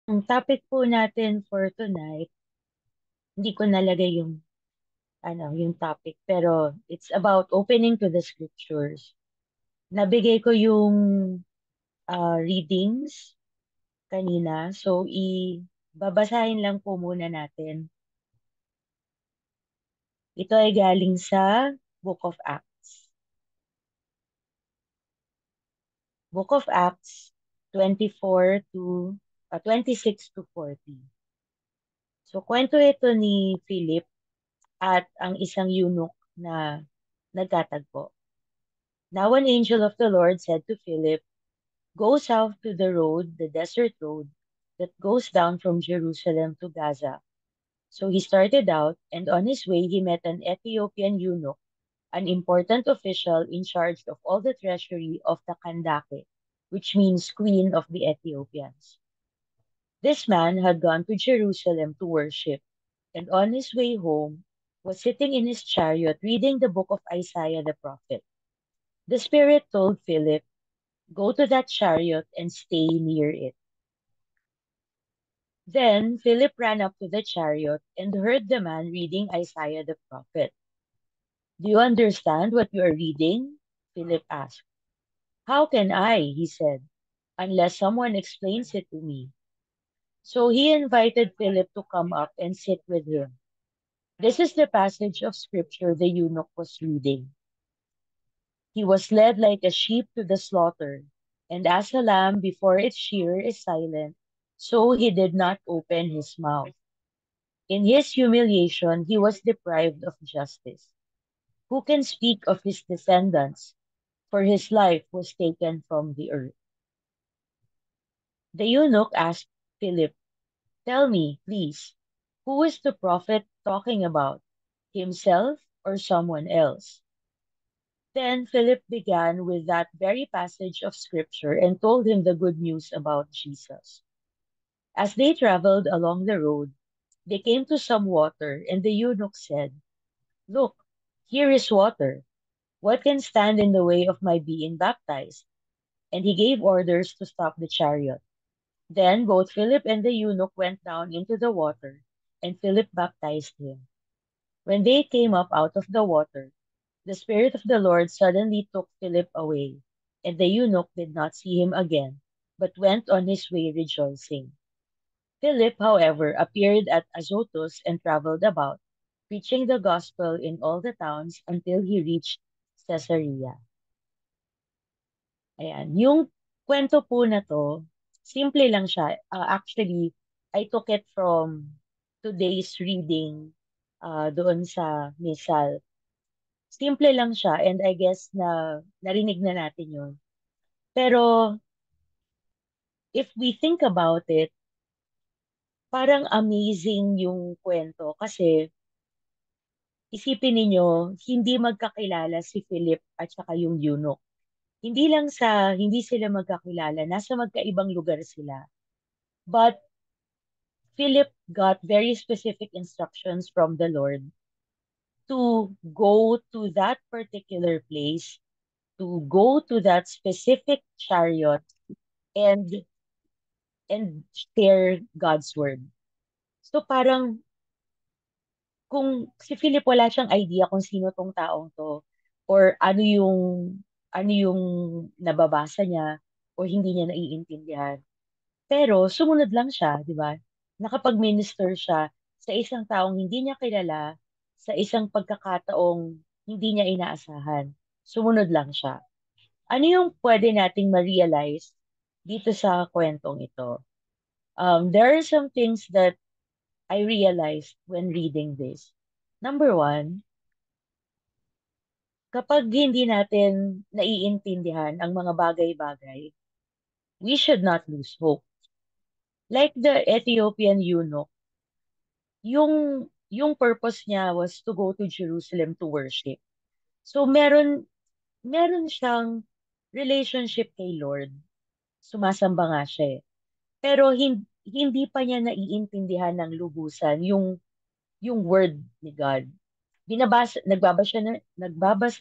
Ang topic po natin for tonight, hindi ko nalagay yung topic, pero it's about opening to the scriptures. Nabigay ko yung readings kanina, so babasahin lang po muna natin. Ito ay galing sa Book of Acts. Book of Acts 24 to 26 to 40. So kwento ito ni Philip at ang isang eunuch na nagkatagpo. Now an angel of the Lord said to Philip, "Go south to the road, the desert road, that goes down from Jerusalem to Gaza." So he started out, and on his way he met an Ethiopian eunuch, an important official in charge of all the treasury of the Kandake, which means Queen of the Ethiopians. This man had gone to Jerusalem to worship, and on his way home was sitting in his chariot reading the book of Isaiah the prophet. The Spirit told Philip, "Go to that chariot and stay near it." Then Philip ran up to the chariot and heard the man reading Isaiah the prophet. "Do you understand what you are reading?" Philip asked. "How can I," he said, "unless someone explains it to me?" So he invited Philip to come up and sit with him. This is the passage of scripture the eunuch was reading. "He was led like a sheep to the slaughter, and as a lamb before its shearer is silent, so he did not open his mouth. In his humiliation, he was deprived of justice. Who can speak of his descendants? For his life was taken from the earth." The eunuch asked Philip, "Tell me, please, who is the prophet talking about? Himself or someone else?" Then Philip began with that very passage of scripture and told him the good news about Jesus. As they traveled along the road, they came to some water, and the eunuch said, "Look, here is water. What can stand in the way of my being baptized?" And he gave orders to stop the chariot. Then both Philip and the eunuch went down into the water, and Philip baptized him. When they came up out of the water, the Spirit of the Lord suddenly took Philip away, and the eunuch did not see him again, but went on his way rejoicing. Philip, however, appeared at Azotus and traveled about, preaching the gospel in all the towns until he reached Caesarea. Ayan. Yung kwento po na to, simple lang siya. Actually, I took it from today's reading doon sa Misal. Simple lang siya and I guess na narinig na natin yun. Pero if we think about it, parang amazing yung kwento kasi isipin ninyo, hindi magkakilala si Philip at saka yung eunuch. Hindi sila magkakilala, nasa magkaibang lugar sila. But Philip got very specific instructions from the Lord to go to that particular place, to go to that specific chariot and and share God's word. So parang kung si Philip wala siyang idea kung sino tong taong to or ano yung nababasa niya o hindi niya naiintindihan. Pero sumunod lang siya, di ba? Nakapag-minister siya sa isang taong hindi niya kilala, sa isang pagkakataong hindi niya inaasahan. Sumunod lang siya. Ano yung pwede nating ma-realize dito sa kwentong ito? There are some things that I realized when reading this. Number one, kapag hindi natin naiintindihan ang mga bagay-bagay, we should not lose hope. Like the Ethiopian eunuch, yung purpose niya was to go to Jerusalem to worship. So meron siyang relationship kay Lord. Sumasamba nga siya eh. Pero hindi pa niya naiintindihan ng lubusan yung word ni God. Nagbabasa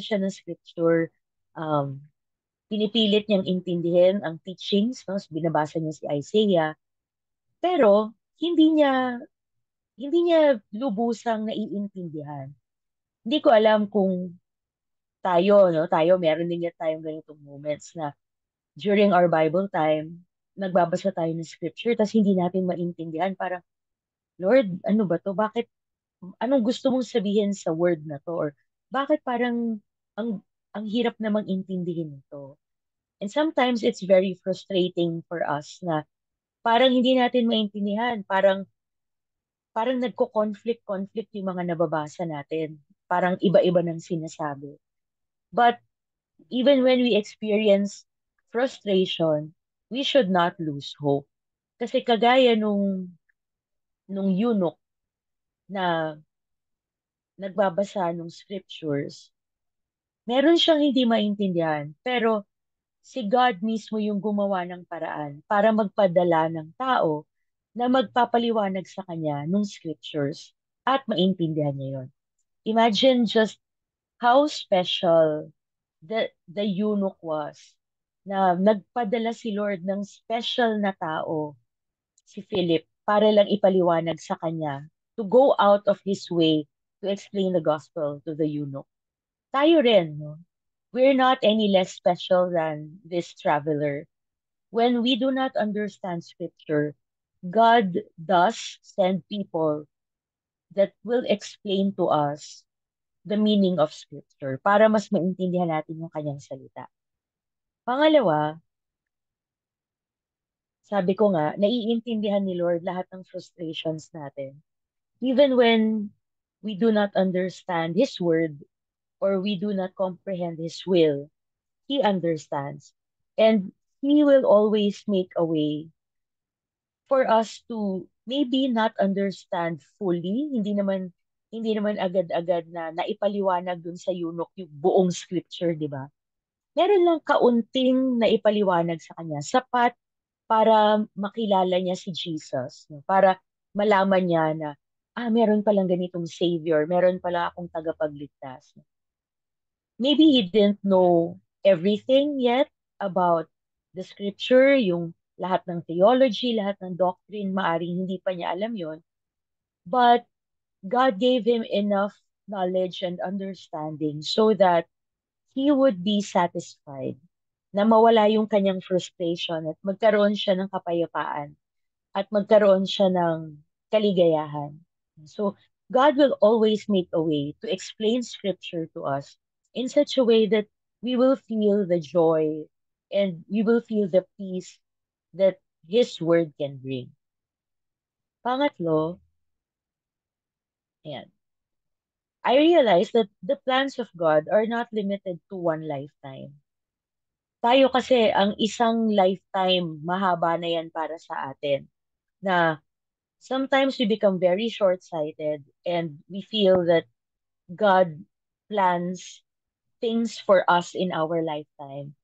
siya ng scripture, um, pinipilit niyang intindihin ang teachings, no? So, binabasa niya si Isaiah, Pero hindi niya lubusang naiintindihan. Hindi ko alam kung tayo, no, tayo meron din tayong ganitong moments na during our Bible time, nagbabasa tayo ng scripture tapos hindi natin maintindihan. Parang, Lord, ano ba to? Bakit, anong gusto mong sabihin sa word na to? Or bakit parang ang hirap namang intindihin ito? And sometimes it's very frustrating for us na parang hindi natin maintindihan. Parang nagko-conflict yung mga nababasa natin. Parang iba-iba ng sinasabi. But even when we experience frustration, we should not lose hope. Kasi kagaya nung eunuch na nagbabasa ng scriptures, meron siyang hindi maintindihan, pero si God mismo yung gumawa ng paraan para magpadala ng tao na magpapaliwanag sa kanya ng scriptures at maintindihan niya yun. Imagine just how special the eunuch was na nagpadala si Lord ng special na tao, si Philip, para lang ipaliwanag sa kanya to go out of his way to explain the gospel to the eunuch. Tayo rin, no? We're not any less special than this traveler. When we do not understand scripture, God does send people that will explain to us the meaning of scripture para mas maintindihan natin yung kanyang salita. Pangalawa, sabi ko nga, naiintindihan ni Lord lahat ng frustrations natin. Even when we do not understand His word or we do not comprehend His will, He understands. And He will always make a way for us to maybe not understand fully, hindi naman agad-agad na naipaliwanag dun sa eunuch yung buong scripture, di ba? Meron lang kaunting naipaliwanag sa kanya, sapat para makilala niya si Jesus, no? Para malaman niya na, meron palang ganitong Savior, meron pala akong tagapagligtas. Maybe he didn't know everything yet about the scripture, yung lahat ng theology, lahat ng doctrine, maaring hindi pa niya alam yon. But God gave him enough knowledge and understanding so that he would be satisfied na mawala yung kanyang frustration at magkaroon siya ng kapayapaan at magkaroon siya ng kaligayahan. So, God will always make a way to explain scripture to us in such a way that we will feel the joy and we will feel the peace that His word can bring. Pangatlo, ayan, I realize that the plans of God are not limited to one lifetime. Tayo kasi, ang isang lifetime, mahaba na yan para sa atin. Na sometimes we become very short-sighted and we feel that God plans things for us in our lifetime.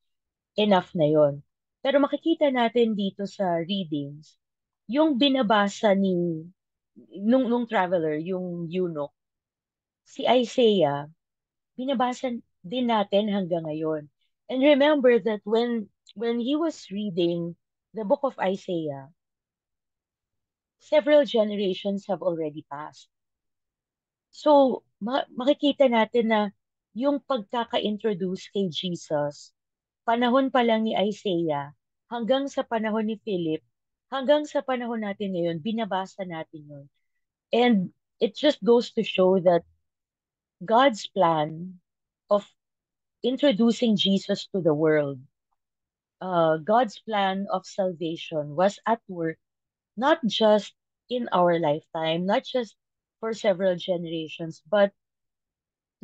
Enough na yon. Pero makikita natin dito sa readings, yung binabasa nung traveler, yung eunuch, si Isaiah, binabasa din natin hanggang ngayon. And remember that when he was reading the book of Isaiah, several generations have already passed. So, makikita natin na yung pagkaka-introduce kay Jesus, panahon pa lang ni Isaiah, hanggang sa panahon ni Philip, hanggang sa panahon natin ngayon, binabasa natin yun. And it just goes to show that God's plan of introducing Jesus to the world, God's plan of salvation was at work not just in our lifetime, not just for several generations, but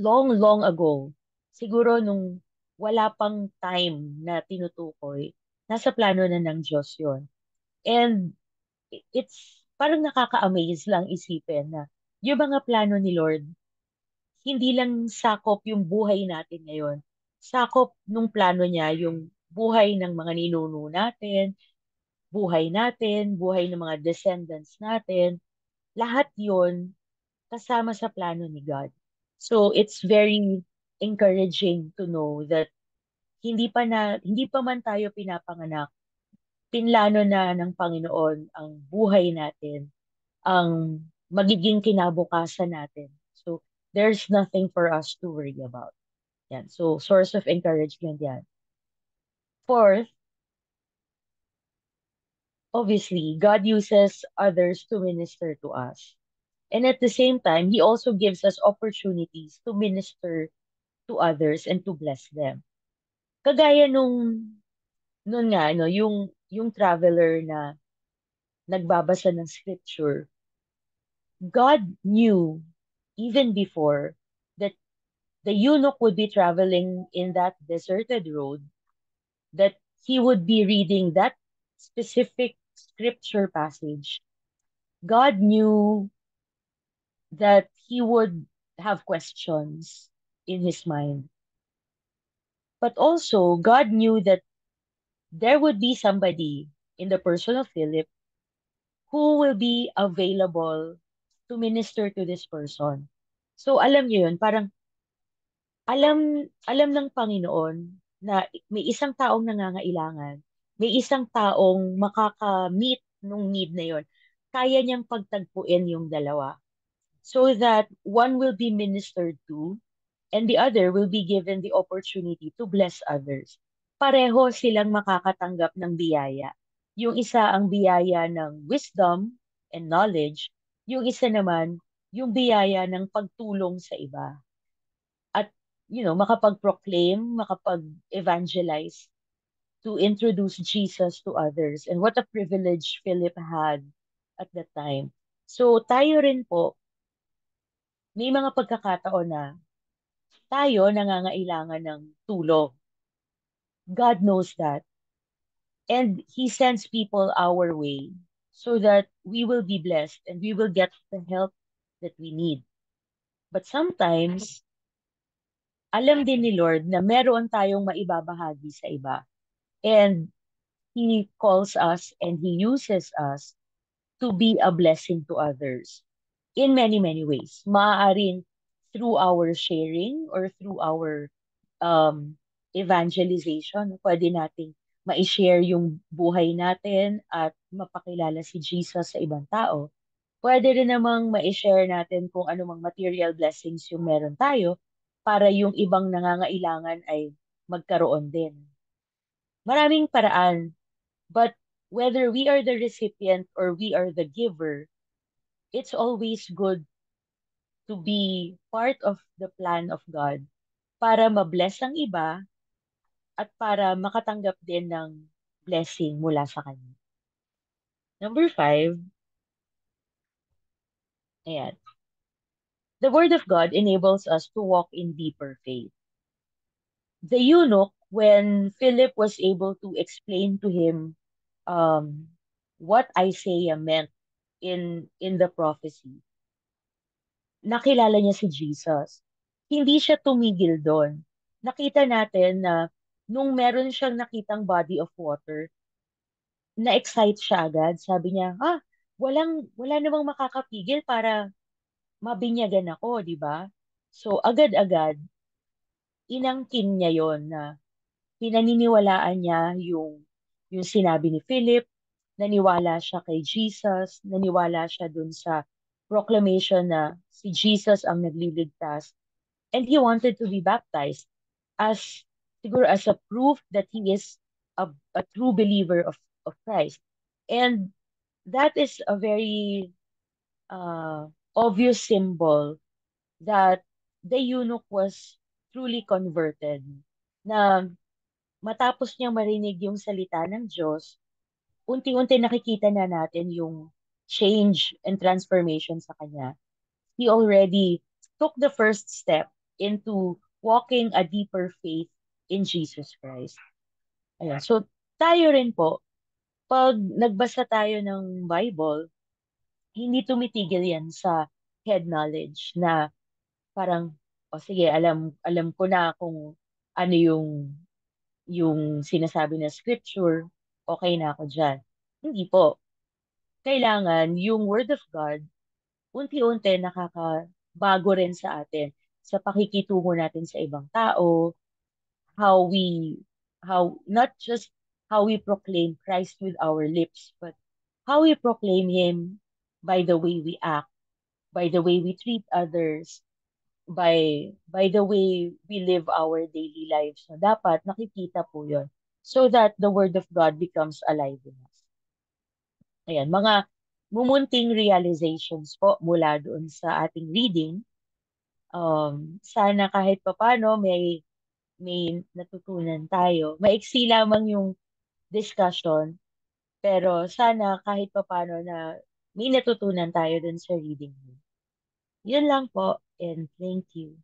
long, long ago. Siguro nung wala pang time na tinutukoy, nasa plano na ng Diyos yon. And it's parang nakaka-amaze lang isipin na yung mga plano ni Lord, hindi lang sakop yung buhay natin ngayon. Sakop nung plano niya yung buhay ng mga ninuno natin, buhay ng mga descendants natin. Lahat yon kasama sa plano ni God. So it's very encouraging to know that hindi pa man tayo pinapanganak, pinlano na ng Panginoon ang buhay natin, ang magiging kinabukasan natin. So, there's nothing for us to worry about. Yan. So, source of encouragement yan. Fourth, obviously, God uses others to minister to us. And at the same time, He also gives us opportunities to minister to others and to bless them. Kagaya nung nga, no, yung traveler na nagbabasa ng scripture, God knew even before that the eunuch would be traveling in that deserted road, that he would be reading that specific scripture passage. God knew that he would have questions in his mind. But also, God knew that there would be somebody in the person of Philip who will be available to minister to this person. So alam niyo yun, parang alam ng Panginoon na may isang taong nangangailangan, may isang taong makaka-meet nung need na yon. Kaya niyang pagtagpuin yung dalawa so that one will be ministered to and the other will be given the opportunity to bless others. Pareho silang makakatanggap ng biyaya. Yung isa ang biyaya ng wisdom and knowledge, yung isa naman yung biyaya ng pagtulong sa iba. At, makapag-proclaim, makapag-evangelize to introduce Jesus to others. And what a privilege Philip had at that time. So tayo rin po, may mga pagkakataon na tayo nangangailangan ng tulong. God knows that. And He sends people our way so that we will be blessed and we will get the help that we need. But sometimes, alam din ni Lord na meron tayong maibabahagi sa iba. And He calls us and He uses us to be a blessing to others in many, many ways. Maaaring through our sharing or through our um, evangelization. Pwede nating ma-share yung buhay natin at mapakilala si Jesus sa ibang tao. Pwede rin namang ma-share natin kung anumang material blessings yung meron tayo para yung ibang nangangailangan ay magkaroon din. Maraming paraan, but whether we are the recipient or we are the giver, it's always good to be part of the plan of God para ma-bless ang iba at para makatanggap din ng blessing mula sa kanya. Number 5, ayan. The Word of God enables us to walk in deeper faith. The eunuch, when Philip was able to explain to him what Isaiah meant in the prophecy, nakilala niya si Jesus. Hindi siya tumigil doon. Nakita natin na nung meron siyang nakitang body of water, na-excite siya agad. Sabi niya, wala namang makakapigil para mabinyagan ako, di ba? So, agad-agad, inangkin niya yon na pinaniniwalaan niya yung sinabi ni Philip, naniwala siya kay Jesus, naniwala siya dun sa proclamation na si Jesus ang nagliligtas, and he wanted to be baptized as siguro as a proof that he is a true believer of Christ. And that is a very obvious symbol that the eunuch was truly converted. Na matapos niyang marinig yung salita ng Diyos, unti-unti nakikita na natin yung change and transformation sa kanya. He already took the first step into walking a deeper faith in Jesus Christ. Ayan. So, tayo rin po, pag nagbasa tayo ng Bible, hindi tumitigil yan sa head knowledge na parang, o sige, alam ko na kung ano yung sinasabi na scripture, okay na ako dyan. Hindi po. Kailangan yung Word of God, unti-unti nakakabago rin sa atin sa pakikitungo natin sa ibang tao, how we, how, not just how we proclaim Christ with our lips, but how we proclaim Him by the way we act, by the way we treat others, by the way we live our daily lives. So, dapat nakikita po yun so that the Word of God becomes alive in us. Ayan, mga mumunting realizations po mula doon sa ating reading. Sana kahit papano may natutunan tayo. Maiksi lamang yung discussion, pero sana kahit papano na may natutunan tayo dun sa reading mo. Yun lang po, and thank you.